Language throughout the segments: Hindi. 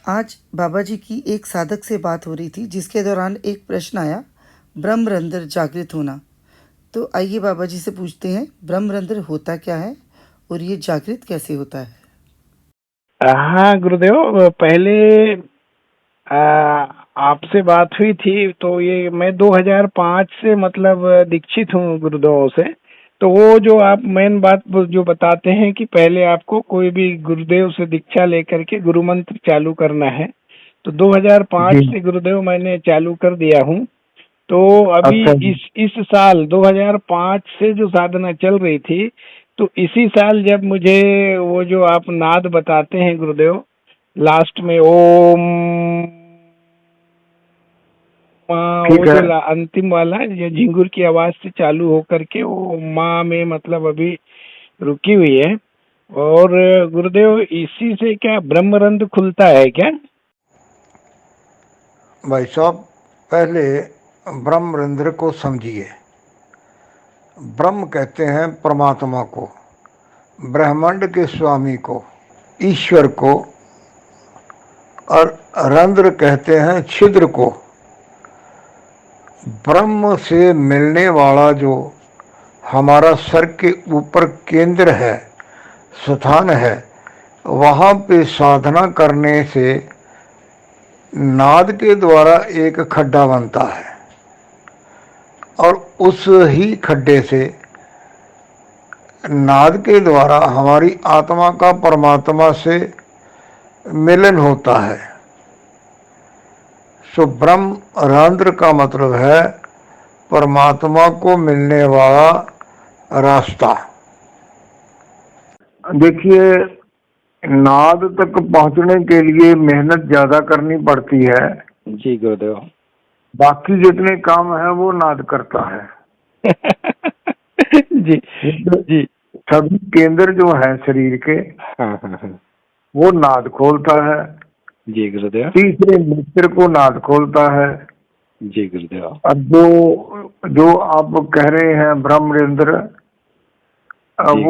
आज बाबा जी की एक साधक से बात हो रही थी जिसके दौरान एक प्रश्न आया, ब्रह्मरंध्र जागृत होना। तो आइए बाबा जी से पूछते हैं, ब्रह्मरंध्र होता क्या है और ये जागृत कैसे होता है। हाँ गुरुदेव, पहले आ, आपसे बात हुई थी तो ये मैं 2005 से मतलब दीक्षित हूँ गुरुदेव से। तो वो जो आप मेन बात जो बताते हैं कि पहले आपको कोई भी गुरुदेव से दीक्षा लेकर के गुरु मंत्र चालू करना है, तो 2005 जी। से गुरुदेव मैंने चालू कर दिया हूँ। तो अभी अच्छा जी। इस साल 2005 से जो साधना चल रही थी, तो इसी साल जब मुझे वो जो आप नाद बताते हैं गुरुदेव, लास्ट में ओम, वो ठीक है। जो अंतिम वाला ये झिंगुर की आवाज से चालू होकर के वो माँ में मतलब अभी रुकी हुई है। और गुरुदेव इसी से क्या ब्रह्मरंध्र खुलता है क्या? भाई साहब, पहले ब्रह्मरंध्र को समझिए। ब्रह्म कहते हैं परमात्मा को, ब्रह्मांड के स्वामी को, ईश्वर को, और रंध्र कहते हैं छिद्र को। ब्रह्म से मिलने वाला जो हमारा सर के ऊपर केंद्र है, स्थान है, वहाँ पे साधना करने से नाद के द्वारा एक खड्डा बनता है और उस ही खड्डे से नाद के द्वारा हमारी आत्मा का परमात्मा से मिलन होता है। सो ब्रह्म रंध्र का मतलब है परमात्मा को मिलने वाला रास्ता। देखिए, नाद तक पहुंचने के लिए मेहनत ज्यादा करनी पड़ती है। जी गुरुदेव। बाकी जितने काम है वो नाद करता है। जी जी। सभी केंद्र जो है शरीर के, हाँ हाँ हाँ। वो नाद खोलता है। जी गुरुदेव। तीसरे नेत्र को नाद खोलता है। जी गुरुदेव। अब जो जो आप कह रहे हैं ब्रह्मरंध्र, जी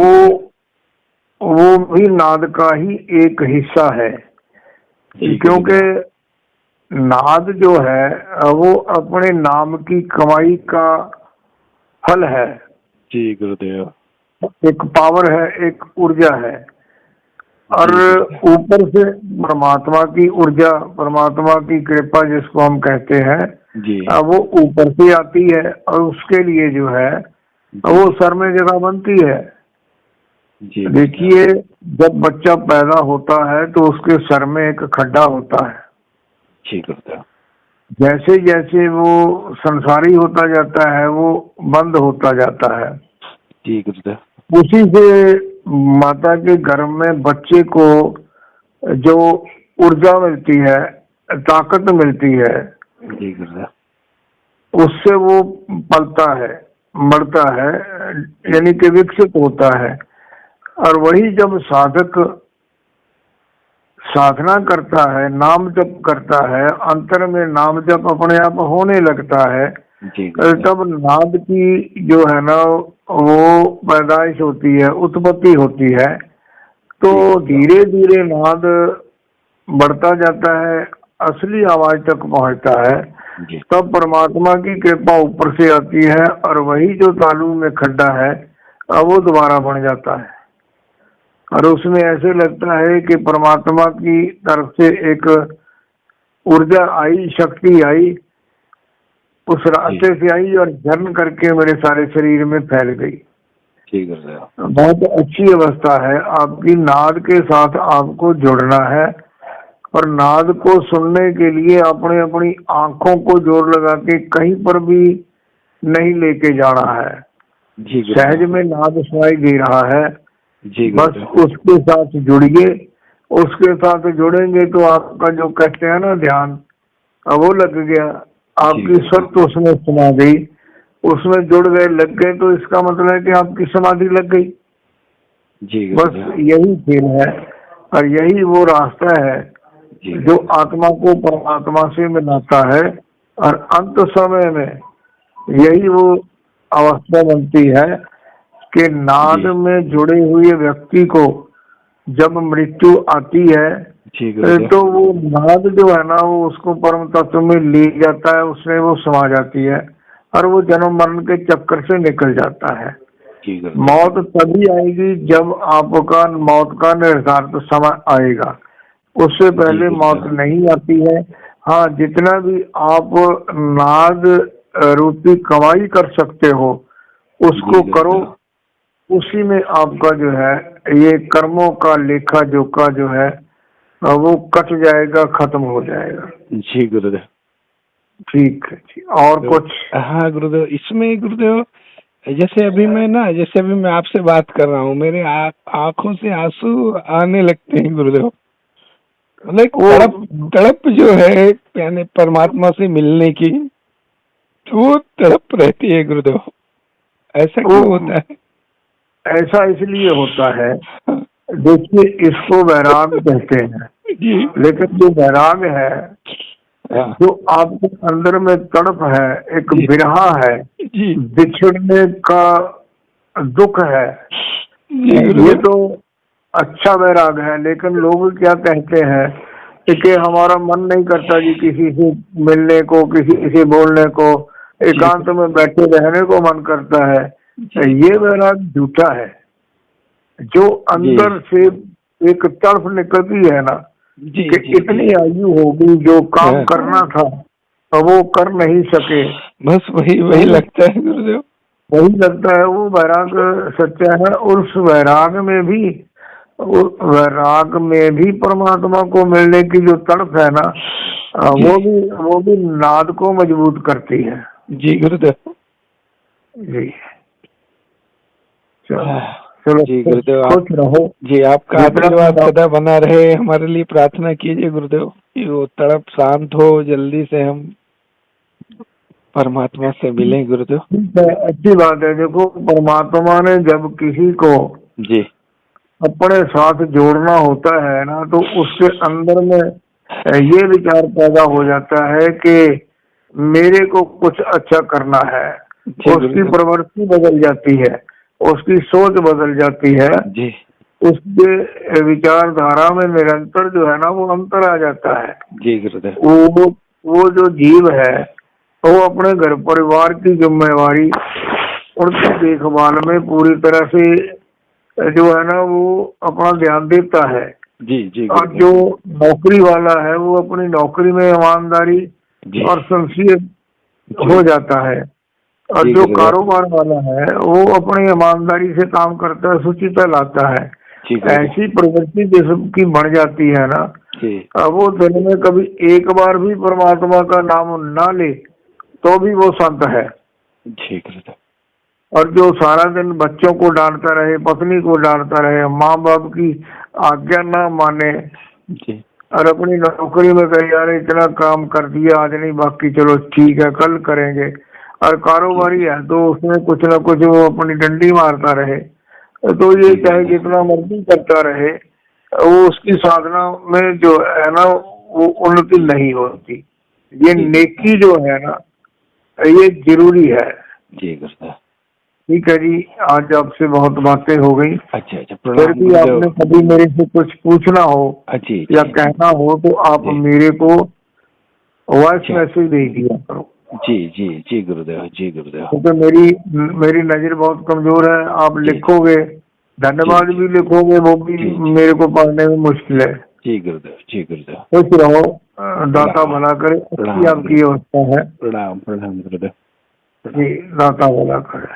वो भी नाद का ही एक हिस्सा है। जी क्योंकि गुरुदेव। नाद जो है वो अपने नाम की कमाई का फल है। जी गुरुदेव। एक पावर है, एक ऊर्जा है। और जी गुरुदेव। ऊपर से परमात्मा की ऊर्जा, परमात्मा की कृपा जिसको हम कहते हैं, जी वो ऊपर से आती है और उसके लिए जो है जी वो सर में जगह बनती है। जी गुरुदेव। देखिए, जब बच्चा पैदा होता है तो उसके सर में एक खड्डा होता है। जी गुरुदेव। जैसे जैसे वो संसारी होता जाता है वो बंद होता जाता है। जी गुरुदेव। उसी से माता के गर्भ में बच्चे को जो ऊर्जा मिलती है, ताकत मिलती है, जी गुरुदेव। उससे वो पलता है, बढ़ता है, यानी कि विकसित होता है। और वही जब साधक साधना करता है, नाम जप करता है, अंतर में नाम जप अपने आप होने लगता है, जी गुरुदेव। तब नाद की जो है ना वो पैदाइश होती है, उत्पत्ति होती है। तो धीरे धीरे नाद बढ़ता जाता है, असली आवाज तक पहुंचता है। जी तब परमात्मा की कृपा ऊपर से आती है और वही जो तालू में खड्डा है वो दोबारा बन जाता है। और उसमें ऐसे लगता है कि परमात्मा की तरफ से एक ऊर्जा आई, शक्ति आई, उस रास्ते से आई और झरन करके मेरे सारे शरीर में फैल गई। जी गुरुदेव। बहुत अच्छी अवस्था है। आपकी नाद के साथ आपको जुड़ना है और नाद को सुनने के लिए अपने अपनी आंखों को जोर लगा के कहीं पर भी नहीं लेके जाना है। जी सहज गुरुदेव। में नाद सुनाई दे रहा है, जी बस गुरुदेव। उसके साथ जुड़िए। उसके साथ जुड़ेंगे तो आपका जो कहते हैं ना ध्यान, वो लग गया, जी आपकी गुरुदेव। स्वत उसमें समा गई, उसमें जुड़ गए, लग गए, तो इसका मतलब है कि आपकी समाधि लग गई। जी बस गुरुदेव। यही खेल है और यही वो रास्ता है जी जो आत्मा को परमात्मा से मिलाता है। और अंत समय में यही वो अवस्था बनती है कि नाद जी में जुड़े हुए व्यक्ति को जब मृत्यु आती है जी गुरुदेव। तो वो नाद जो है ना वो उसको परम तत्व में ले जाता है, उसमें वो समा जाती है और वो जन्म मरण के चक्कर से निकल जाता है। जी गुरुदेव। मौत तभी आएगी जब आपका मौत का निर्धारित समय आएगा, उससे पहले गुरुदेव। मौत नहीं आती है। हाँ, जितना भी आप नाद रूपी कमाई कर सकते हो उसको जी करो, गुरुदेव। उसी में आपका जो है ये कर्मों का लेखा जोखा जो है वो कट जाएगा, खत्म हो जाएगा। जी गुरुदेव। ठीक है जी, और तो कुछ? हाँ गुरुदेव, इसमें गुरुदेव जैसे अभी मैं आपसे बात कर रहा हूँ, मेरे आंखों से आंसू आने लगते हैं गुरुदेव। मतलब एक वो तड़प जो है यानी परमात्मा से मिलने की, वो तड़प रहती है गुरुदेव। ऐसा वो क्यों होता है? ऐसा इसलिए होता है, देखिए इसको वैराग कहते हैं, जी। लेकिन जो वैराग है, हाँ। जो आपके अंदर में तड़प है, एक जी। बिरहा है, जी। बिछड़ने का दुख है, जी ये गुरुदेव। तो अच्छा वैराग है। लेकिन लोग क्या कहते हैं कि हमारा मन नहीं करता जी किसी से मिलने को, किसी से बोलने को, एकांत में बैठे रहने को मन करता है। जी। ये वैराग झूठा है। जो अंदर से एक तड़प निकलती है ना जी। कि जी। इतनी आयु होगी, जो काम हाँ। करना था वो कर नहीं सके, बस वही लगता है गुरुदेव। वही लगता है। वो वैराग सच्चा है। और उस वैराग में भी परमात्मा को मिलने की जो तड़प है ना, वो भी नाद को मजबूत करती है। जी गुरुदेव। जी चलो जी गुरुदेव, खुश रहो। जी आपका जितना आशीर्वाद सदा बना रहे, हमारे लिए प्रार्थना कीजिए गुरुदेव कि वो तड़प शांत हो, जल्दी से हम परमात्मा से मिलें गुरुदेव। ठीक है, अच्छी बात है। देखो, परमात्मा ने जब किसी को जी। अपने साथ जोड़ना होता है ना, तो उसके अंदर में ये विचार पैदा हो जाता है कि मेरे को कुछ अच्छा करना है। उसकी प्रवृत्ति बदल जाती है, उसकी सोच बदल जाती है जी। उसके विचारधारा में निरंतर जो है ना वो अंतर आ जाता है। जी गुरुदेव। वो जो जीव है वो अपने घर परिवार की जिम्मेवारी, उनकी देखभाल में पूरी तरह से जो है ना वो अपना ध्यान देता है। जी। जी और जो नौकरी वाला है वो अपनी नौकरी में ईमानदारी और संसीयत हो जाता है। और जो कारोबार वाला है वो अपनी ईमानदारी से काम करता है, शुचिता लाता है। ऐसी प्रवृत्ति जिसकी बढ़ जाती है ना, वो दिन में कभी एक बार भी परमात्मा का नाम ना ले तो भी वो संत है। और जो सारा दिन बच्चों को डांटता रहे, पत्नी को डांटता रहे, माँ बाप की आज्ञा ना माने और अपनी नौकरी में कहे यार इतना काम कर दिया आज नहीं, बाकी चलो ठीक है कल करेंगे, और कारोबारी है तो उसमें कुछ ना कुछ वो अपनी डंडी मारता रहे, तो ये चाहे जितना मर्जी करता रहे वो उसकी साधना में जो है ना वो उन्नति नहीं होती। ये नेकी जो है ना ये जरूरी है। जी गुरुदेव। ठीक है जी, आज आपसे बहुत बातें हो गई। अच्छा। फिर भी आपने कभी मेरे से कुछ पूछना हो या कहना हो तो आप मेरे को वॉइस मैसेज भेज दिया करो। जी गुरुदेव। जी गुरुदेव। क्योंकि मेरी नजर बहुत कमजोर है। आप लिखोगे, धन्यवाद भी लिखोगे, वो भी मेरे को पढ़ने में मुश्किल है। जी गुरुदेव। जी गुरुदेव। खुश रहो, दाता भला करे, अच्छी आपकी अवस्था है। प्रणाम गुरुदेव। जी, दाता भला करे।